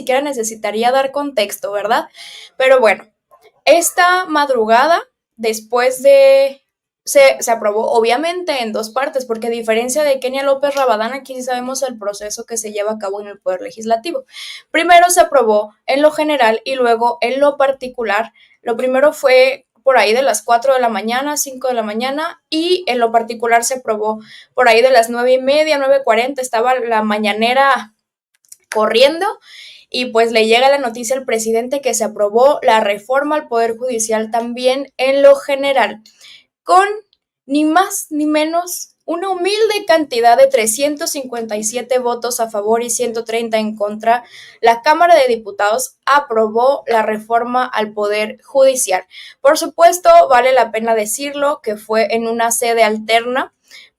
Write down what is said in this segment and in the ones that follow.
siquiera necesitaría dar contexto, ¿verdad? Pero bueno, esta madrugada, después de... Se aprobó obviamente en dos partes, porque a diferencia de Kenia López Rabadán, aquí sí sabemos el proceso que se lleva a cabo en el Poder Legislativo. Primero se aprobó en lo general y luego en lo particular. Lo primero fue por ahí de las 4 de la mañana, 5 de la mañana, y en lo particular se aprobó por ahí de las 9:30, 9:40, estaba la mañanera corriendo y pues le llega la noticia al presidente que se aprobó la reforma al Poder Judicial también en lo general, con ni más ni menos una humilde cantidad de 357 votos a favor y 130 en contra. La Cámara de Diputados aprobó la reforma al Poder Judicial. Por supuesto, vale la pena decirlo que fue en una sede alterna,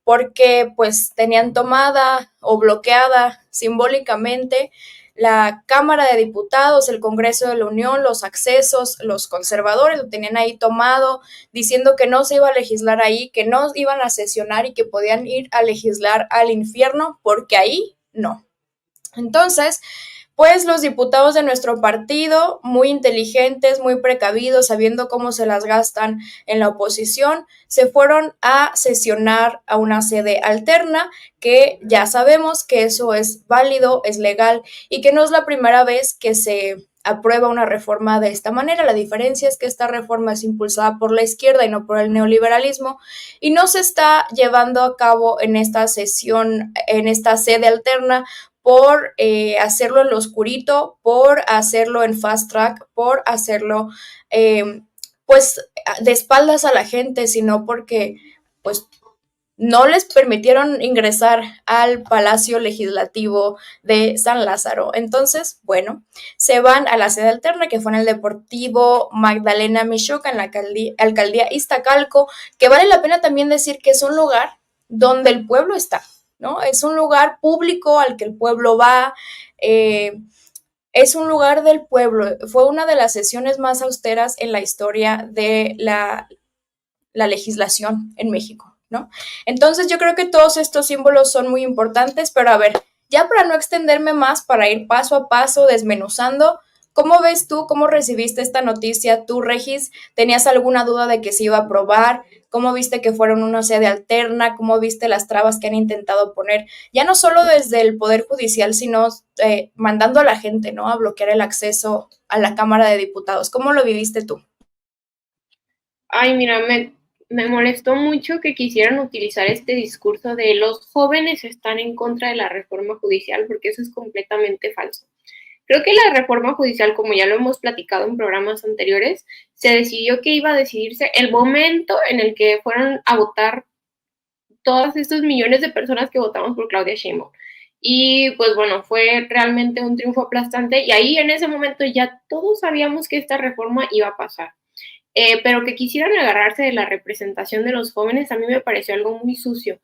porque pues tenían tomada o bloqueada simbólicamente la Cámara de Diputados, el Congreso de la Unión, los accesos, los conservadores lo tenían ahí tomado, diciendo que no se iba a legislar ahí, que no iban a sesionar y que podían ir a legislar al infierno, porque ahí no. Entonces, pues los diputados de nuestro partido, muy inteligentes, muy precavidos, sabiendo cómo se las gastan en la oposición, se fueron a sesionar a una sede alterna, que ya sabemos que eso es válido, es legal y que no es la primera vez que se aprueba una reforma de esta manera. La diferencia es que esta reforma es impulsada por la izquierda y no por el neoliberalismo, y no se está llevando a cabo en esta sesión, en esta sede alterna, por hacerlo en lo oscurito, por hacerlo en fast track, por hacerlo pues de espaldas a la gente, sino porque pues no les permitieron ingresar al Palacio Legislativo de San Lázaro. Entonces, bueno, se van a la sede alterna, que fue en el Deportivo Magdalena Mixoca, en la alcaldía Iztacalco, que vale la pena también decir que es un lugar donde el pueblo está, ¿no? Es un lugar público al que el pueblo va, es un lugar del pueblo. Fue una de las sesiones más austeras en la historia de la legislación en México, ¿no? Entonces yo creo que todos estos símbolos son muy importantes, pero a ver, ya para no extenderme más, para ir paso a paso desmenuzando, ¿cómo ves tú, cómo recibiste esta noticia? ¿Tú, Regis, tenías alguna duda de que se iba a aprobar? ¿Cómo viste que fueron una sede alterna? ¿Cómo viste las trabas que han intentado poner? Ya no solo desde el Poder Judicial, sino mandando a la gente, ¿no?, a bloquear el acceso a la Cámara de Diputados. ¿Cómo lo viviste tú? Ay, mira, me molestó mucho que quisieran utilizar este discurso de los jóvenes están en contra de la reforma judicial, porque eso es completamente falso. Creo que la reforma judicial, como ya lo hemos platicado en programas anteriores, se decidió que iba a decidirse el momento en el que fueron a votar todos estos millones de personas que votamos por Claudia Sheinbaum. Y pues bueno, fue realmente un triunfo aplastante y ahí en ese momento ya todos sabíamos que esta reforma iba a pasar. Pero que quisieran agarrarse de la representación de los jóvenes a mí me pareció algo muy sucio.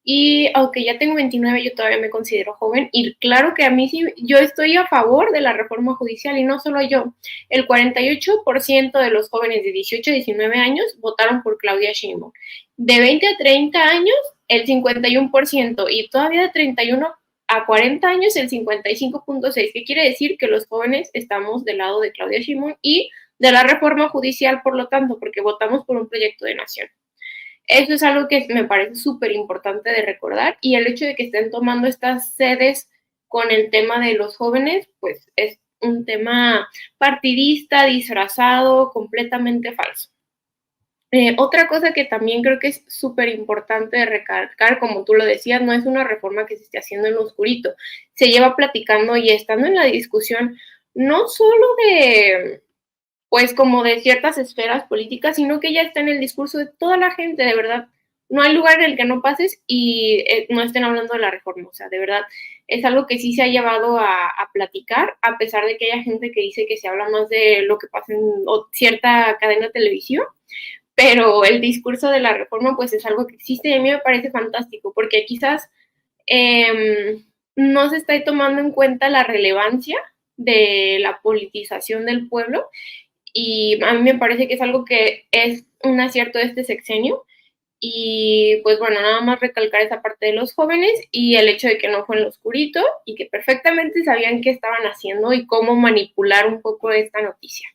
Y aunque ya tengo 29, yo todavía me considero joven y claro que a mí sí, yo estoy a favor de la reforma judicial y no solo yo. El 48% de los jóvenes de 18 a 19 años votaron por Claudia Sheinbaum. De 20 a 30 años, el 51% y todavía de 31 a 40 años, el 55.6%, que quiere decir que los jóvenes estamos del lado de Claudia Sheinbaum y de la reforma judicial, por lo tanto, porque votamos por un proyecto de nación. Eso es algo que me parece súper importante de recordar y el hecho de que estén tomando estas sedes con el tema de los jóvenes, pues es un tema partidista, disfrazado, completamente falso. Otra cosa que también creo que es súper importante de recalcar, como tú lo decías, no es una reforma que se esté haciendo en lo oscurito, se lleva platicando y estando en la discusión no solo de pues como de ciertas esferas políticas, sino que ya está en el discurso de toda la gente, de verdad. No hay lugar en el que no pases y no estén hablando de la reforma, o sea, de verdad, es algo que sí se ha llevado a platicar, a pesar de que haya gente que dice que se habla más de lo que pasa en cierta cadena de televisión, pero el discurso de la reforma pues es algo que existe y a mí me parece fantástico, porque quizás no se está tomando en cuenta la relevancia de la politización del pueblo y a mí me parece que es algo que es un acierto de este sexenio Y pues bueno, nada más recalcar esa parte de los jóvenes y el hecho de que no fue en lo oscurito y que perfectamente sabían qué estaban haciendo y cómo manipular un poco esta noticia.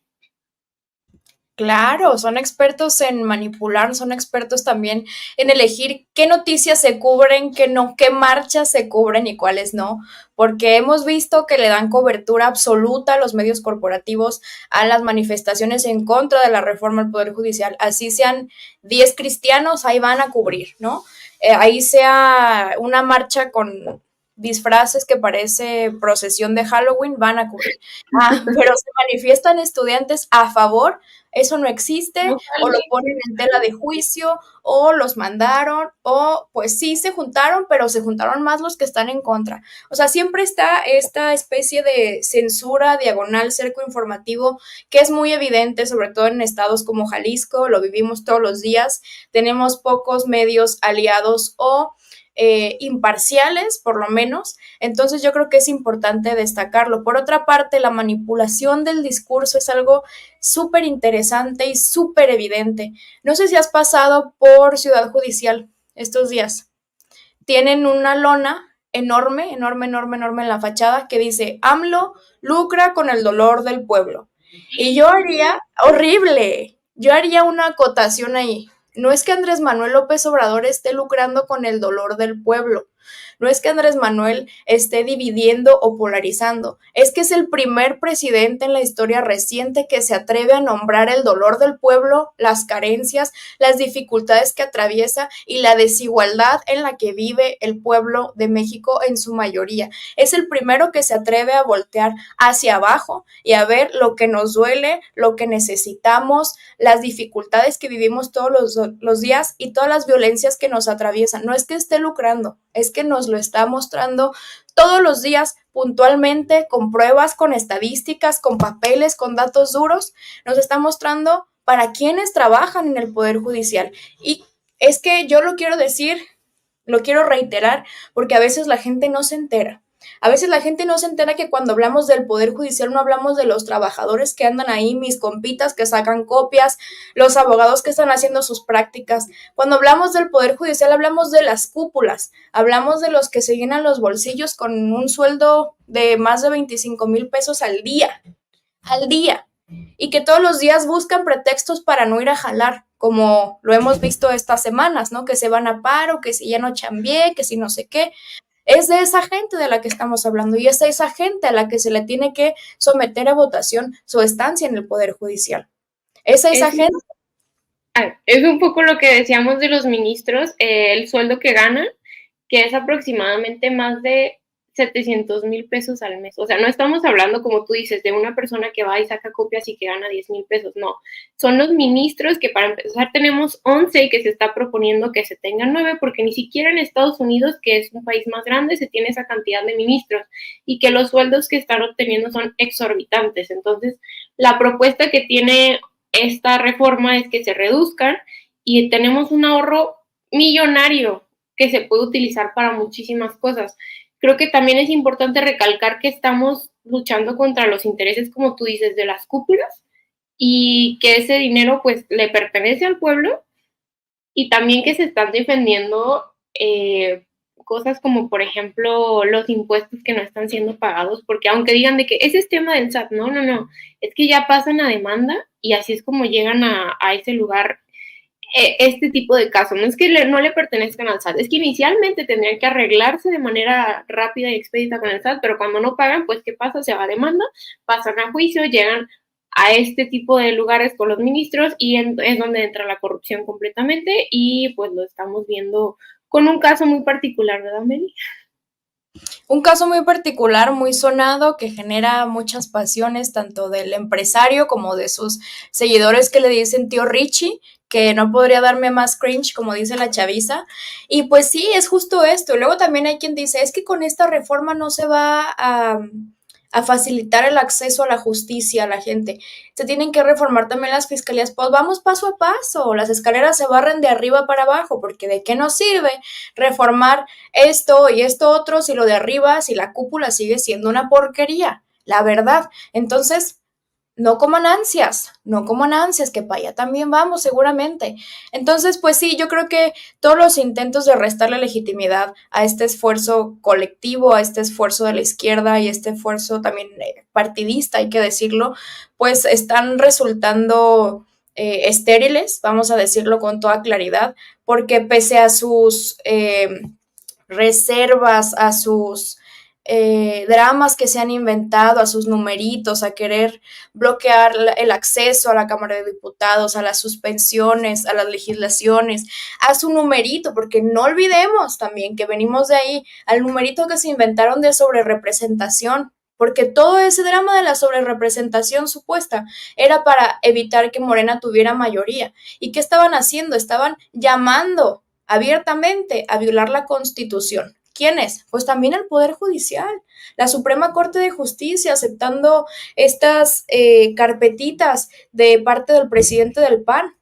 Claro, son expertos en manipular, son expertos también en elegir qué noticias se cubren, qué no, qué marchas se cubren y cuáles no, porque hemos visto que le dan cobertura absoluta a los medios corporativos a las manifestaciones en contra de la reforma al Poder Judicial. Así sean 10 cristianos, ahí van a cubrir, ¿no? Ahí sea una marcha con disfraces que parece procesión de Halloween, van a cubrir. Pero se manifiestan estudiantes a favor, eso no existe, o lo ponen en tela de juicio, o los mandaron, o pues sí se juntaron, pero se juntaron más los que están en contra. O sea, siempre está esta especie de censura diagonal, cerco informativo, que es muy evidente, sobre todo en estados como Jalisco, lo vivimos todos los días, tenemos pocos medios aliados o imparciales, por lo menos. Entonces yo creo que es importante destacarlo. Por otra parte, la manipulación del discurso es algo súper interesante y súper evidente. No sé si has pasado por Ciudad Judicial estos días. Tienen una lona enorme, enorme, enorme, enorme en la fachada que dice AMLO lucra con el dolor del pueblo. Y yo haría, horrible, yo haría una acotación ahí. No es que Andrés Manuel López Obrador esté lucrando con el dolor del pueblo. No es que Andrés Manuel esté dividiendo o polarizando, es que es el primer presidente en la historia reciente que se atreve a nombrar el dolor del pueblo, las carencias, las dificultades que atraviesa y la desigualdad en la que vive el pueblo de México en su mayoría. Es el primero que se atreve a voltear hacia abajo y a ver lo que nos duele, lo que necesitamos, las dificultades que vivimos todos los días y todas las violencias que nos atraviesan. No es que esté lucrando, es que nos lo está mostrando todos los días puntualmente, con pruebas, con estadísticas, con papeles, con datos duros, nos está mostrando para quienes trabajan en el Poder Judicial. Y es que yo lo quiero decir, lo quiero reiterar, porque a veces la gente no se entera. A veces la gente no se entera que cuando hablamos del Poder Judicial no hablamos de los trabajadores que andan ahí, mis compitas que sacan copias, los abogados que están haciendo sus prácticas. Cuando hablamos del Poder Judicial hablamos de las cúpulas, hablamos de los que se llenan los bolsillos con un sueldo de más de 25,000 pesos al día, y que todos los días buscan pretextos para no ir a jalar, como lo hemos visto estas semanas, ¿no? Que se van a paro, que si ya no chambié, que si no sé qué. Es de esa gente de la que estamos hablando y es de esa gente a la que se le tiene que someter a votación su estancia en el Poder Judicial. Es a esa gente. Es un poco lo que decíamos de los ministros, el sueldo que ganan, que es aproximadamente más de 700,000 pesos al mes. O sea, no estamos hablando, como tú dices, de una persona que va y saca copias y que gana 10,000 pesos, no. Son los ministros que para empezar tenemos 11 y que se está proponiendo que se tengan 9, porque ni siquiera en Estados Unidos, que es un país más grande, se tiene esa cantidad de ministros y que los sueldos que están obteniendo son exorbitantes. Entonces, la propuesta que tiene esta reforma es que se reduzcan y tenemos un ahorro millonario que se puede utilizar para muchísimas cosas. Creo que también es importante recalcar que estamos luchando contra los intereses, como tú dices, de las cúpulas y que ese dinero pues le pertenece al pueblo y también que se están defendiendo cosas como, por ejemplo, los impuestos que no están siendo pagados, porque aunque digan de que ese es tema del SAT, no, no, no, es que ya pasan a demanda y así es como llegan a ese lugar este tipo de casos. No es que no le pertenezcan al SAT, es que inicialmente tendrían que arreglarse de manera rápida y expedita con el SAT, pero cuando no pagan, pues ¿qué pasa? Se va a demanda, pasan a juicio, llegan a este tipo de lugares con los ministros y es donde entra la corrupción completamente y pues lo estamos viendo con un caso muy particular, ¿verdad, Meli? Un caso muy particular, muy sonado, que genera muchas pasiones, tanto del empresario como de sus seguidores que le dicen tío Richie, que no podría darme más cringe, como dice la chaviza. Y pues sí, es justo esto. Luego también hay quien dice, es que con esta reforma no se va a facilitar el acceso a la justicia a la gente. Se tienen que reformar también las fiscalías. Pues vamos paso a paso, las escaleras se barren de arriba para abajo, porque ¿de qué nos sirve reformar esto y esto otro si lo de arriba, si la cúpula sigue siendo una porquería? La verdad. Entonces, no coman ansias, que para allá también vamos seguramente. Entonces, pues sí, yo creo que todos los intentos de restarle legitimidad a este esfuerzo colectivo, a este esfuerzo de la izquierda y este esfuerzo también partidista, hay que decirlo, pues están resultando estériles, vamos a decirlo con toda claridad, porque pese a sus reservas, a sus dramas que se han inventado, a sus numeritos, a querer bloquear el acceso a la Cámara de Diputados, a las suspensiones, a las legislaciones, a su numerito, porque no olvidemos también que venimos de ahí, al numerito que se inventaron de sobrerepresentación, porque todo ese drama de la sobrerepresentación supuesta era para evitar que Morena tuviera mayoría. ¿Y qué estaban haciendo? Estaban llamando abiertamente a violar la Constitución. ¿Quién es? Pues también el Poder Judicial, la Suprema Corte de Justicia, aceptando estas carpetitas de parte del presidente del PAN.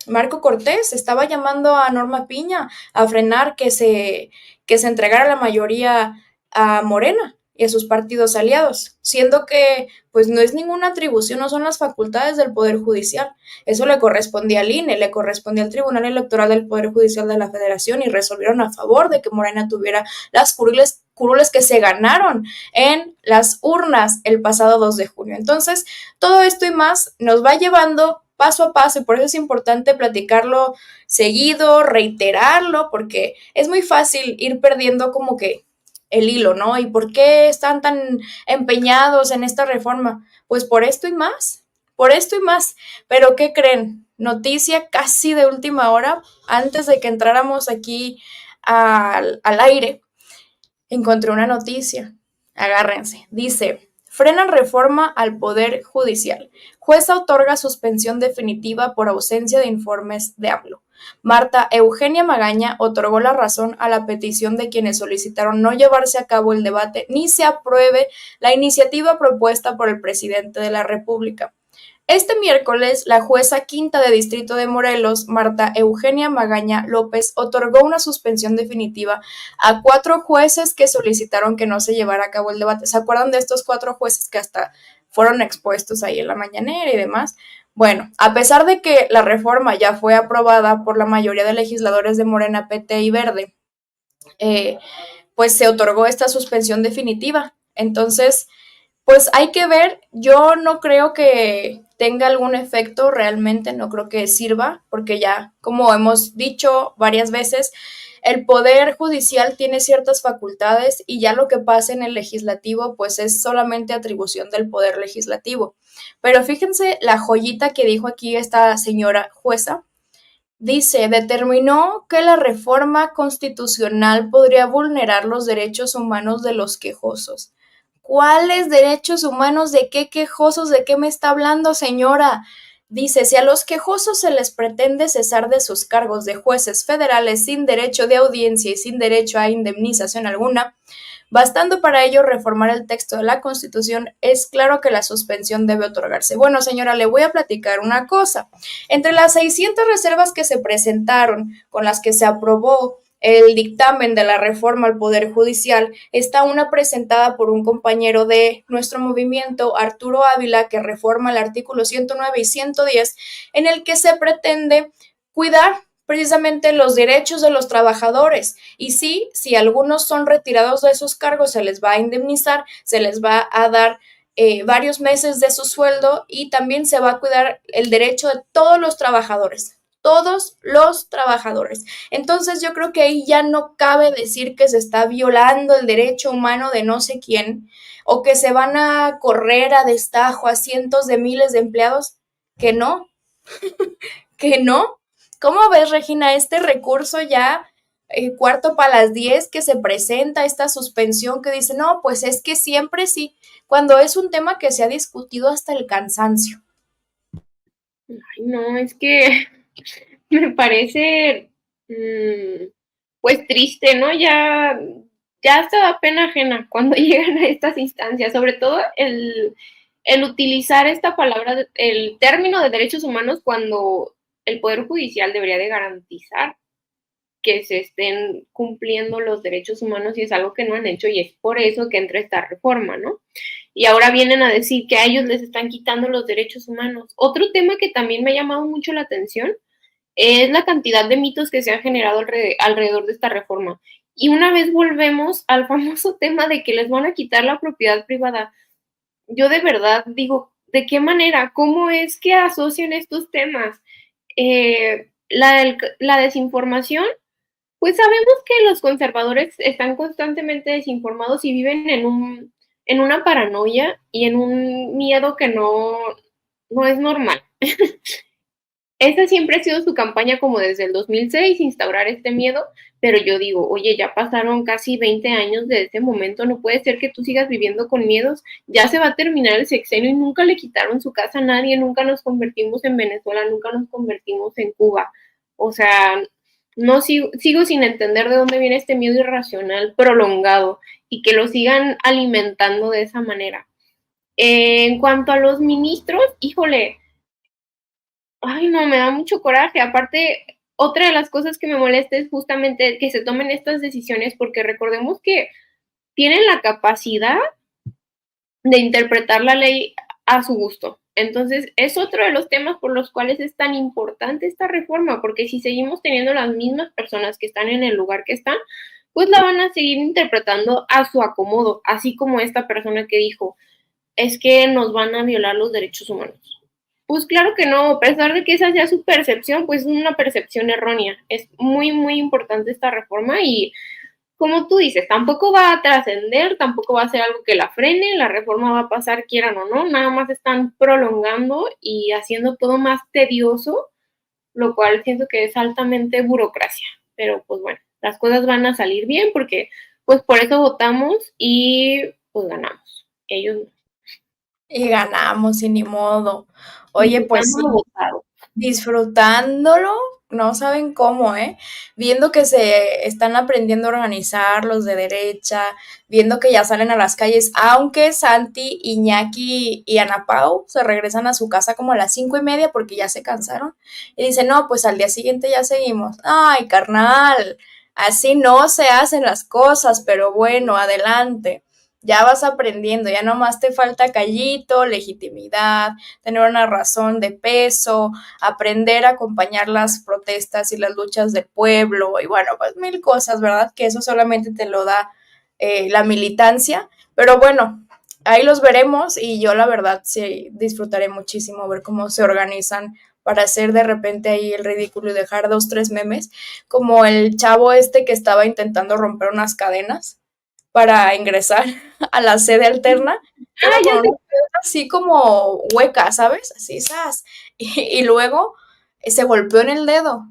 Marco Cortés estaba llamando a Norma Piña a frenar que se entregara la mayoría a Morena y a sus partidos aliados, siendo que pues no es ninguna atribución, no son las facultades del Poder Judicial. Eso le correspondía al INE, le correspondía al Tribunal Electoral del Poder Judicial de la Federación y resolvieron a favor de que Morena tuviera las curules que se ganaron en las urnas el pasado 2 de junio. Entonces, todo esto y más nos va llevando paso a paso y por eso es importante platicarlo seguido, reiterarlo, porque es muy fácil ir perdiendo como que el hilo, ¿no? ¿Y por qué están tan empeñados en esta reforma? Pues por esto y más, por esto y más. Pero ¿qué creen? Noticia casi de última hora, antes de que entráramos aquí al aire, encontré una noticia. Agárrense. Dice, frenan reforma al Poder Judicial. Jueza otorga suspensión definitiva por ausencia de informes de AMLO. Marta Eugenia Magaña otorgó la razón a la petición de quienes solicitaron no llevarse a cabo el debate ni se apruebe la iniciativa propuesta por el presidente de la República. Este miércoles, la jueza quinta de Distrito de Morelos, Marta Eugenia Magaña López, otorgó una suspensión definitiva a 4 jueces que solicitaron que no se llevara a cabo el debate. ¿Se acuerdan de estos 4 jueces que hasta fueron expuestos ahí en la mañanera y demás? Bueno, a pesar de que la reforma ya fue aprobada por la mayoría de legisladores de Morena, PT y Verde, pues se otorgó esta suspensión definitiva. Entonces, pues hay que ver, yo no creo que tenga algún efecto realmente, no creo que sirva, porque ya, como hemos dicho varias veces, el Poder Judicial tiene ciertas facultades y ya lo que pasa en el legislativo, pues es solamente atribución del Poder Legislativo. Pero fíjense la joyita que dijo aquí esta señora jueza. Dice, determinó que la reforma constitucional podría vulnerar los derechos humanos de los quejosos. ¿Cuáles derechos humanos? ¿De qué quejosos? ¿De qué me está hablando, señora? Dice, si a los quejosos se les pretende cesar de sus cargos de jueces federales sin derecho de audiencia y sin derecho a indemnización alguna, bastando para ello reformar el texto de la Constitución, es claro que la suspensión debe otorgarse. Bueno, señora, le voy a platicar una cosa. Entre las 600 reservas que se presentaron, con las que se aprobó el dictamen de la reforma al Poder Judicial, está una presentada por un compañero de nuestro movimiento, Arturo Ávila, que reforma el artículo 109 y 110, en el que se pretende cuidar precisamente los derechos de los trabajadores. Y sí, si algunos son retirados de esos cargos, se les va a indemnizar, se les va a dar varios meses de su sueldo y también se va a cuidar el derecho de todos los trabajadores. Todos los trabajadores. Entonces yo creo que ahí ya no cabe decir que se está violando el derecho humano de no sé quién o que se van a correr a destajo a cientos de miles de empleados. Que no, que no. ¿Cómo ves, Regina, este recurso ya cuarto para las 10 que se presenta esta suspensión que dice, no, pues es que siempre sí, cuando es un tema que se ha discutido hasta el cansancio? Ay, no, es que me parece, pues triste, ¿no? Ya hasta da pena ajena cuando llegan a estas instancias, sobre todo el utilizar esta palabra, el término de derechos humanos cuando el Poder Judicial debería de garantizar que se estén cumpliendo los derechos humanos y es algo que no han hecho y es por eso que entra esta reforma, ¿no? Y ahora vienen a decir que a ellos les están quitando los derechos humanos. Otro tema que también me ha llamado mucho la atención es la cantidad de mitos que se han generado alrededor de esta reforma. Y una vez volvemos al famoso tema de que les van a quitar la propiedad privada. Yo de verdad digo, ¿de qué manera? ¿Cómo es que asocian estos temas? La desinformación, pues sabemos que los conservadores están constantemente desinformados y viven en una paranoia y en un miedo que no es normal. Esta siempre ha sido su campaña como desde el 2006, instaurar este miedo, pero yo digo, oye, ya pasaron casi 20 años de ese momento, no puede ser que tú sigas viviendo con miedos, ya se va a terminar el sexenio y nunca le quitaron su casa a nadie, nunca nos convertimos en Venezuela, nunca nos convertimos en Cuba. O sea, no sigo sin entender de dónde viene este miedo irracional prolongado y que lo sigan alimentando de esa manera. En cuanto a los ministros, híjole, ay, no, me da mucho coraje. Aparte, otra de las cosas que me molesta es justamente que se tomen estas decisiones porque recordemos que tienen la capacidad de interpretar la ley a su gusto. Entonces, es otro de los temas por los cuales es tan importante esta reforma, porque si seguimos teniendo las mismas personas que están en el lugar que están, pues la van a seguir interpretando a su acomodo, así como esta persona que dijo, es que nos van a violar los derechos humanos. Pues claro que no, a pesar de que esa sea su percepción, pues es una percepción errónea. Es muy, muy importante esta reforma y como tú dices, tampoco va a trascender, tampoco va a ser algo que la frene, la reforma va a pasar quieran o no, nada más están prolongando y haciendo todo más tedioso, lo cual siento que es altamente burocracia. Pero pues bueno, las cosas van a salir bien porque pues por eso votamos y pues ganamos. Ellos no. Y ganamos, y ni modo. Oye, pues sí, Votado. disfrutándolo, no saben cómo, ¿eh? Viendo que se están aprendiendo a organizar los de derecha, viendo que ya salen a las calles, aunque Santi, Iñaki y Ana Pau se regresan a su casa como a las 5:30 porque ya se cansaron. Y dicen, no, pues al día siguiente ya seguimos. Ay, carnal, así no se hacen las cosas, pero bueno, adelante. Ya vas aprendiendo, ya nomás te falta callito, legitimidad, tener una razón de peso, aprender a acompañar las protestas y las luchas del pueblo y bueno, pues mil cosas, ¿verdad? Que eso solamente te lo da la militancia, pero bueno, ahí los veremos y yo la verdad sí disfrutaré muchísimo ver cómo se organizan para hacer de repente ahí el ridículo y dejar 2, 3 memes, como el chavo este que estaba intentando romper unas cadenas para ingresar a la sede alterna, pero con una piedra así como hueca, ¿sabes? Así, ¡zas! Y luego se golpeó en el dedo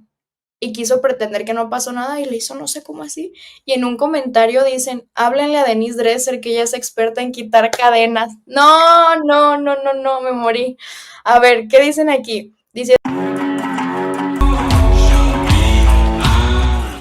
y quiso pretender que no pasó nada y le hizo no sé cómo así. Y en un comentario dicen, háblenle a Denise Dresser que ella es experta en quitar cadenas. No, no, no, no, no, me morí. A ver, ¿qué dicen aquí? Dice,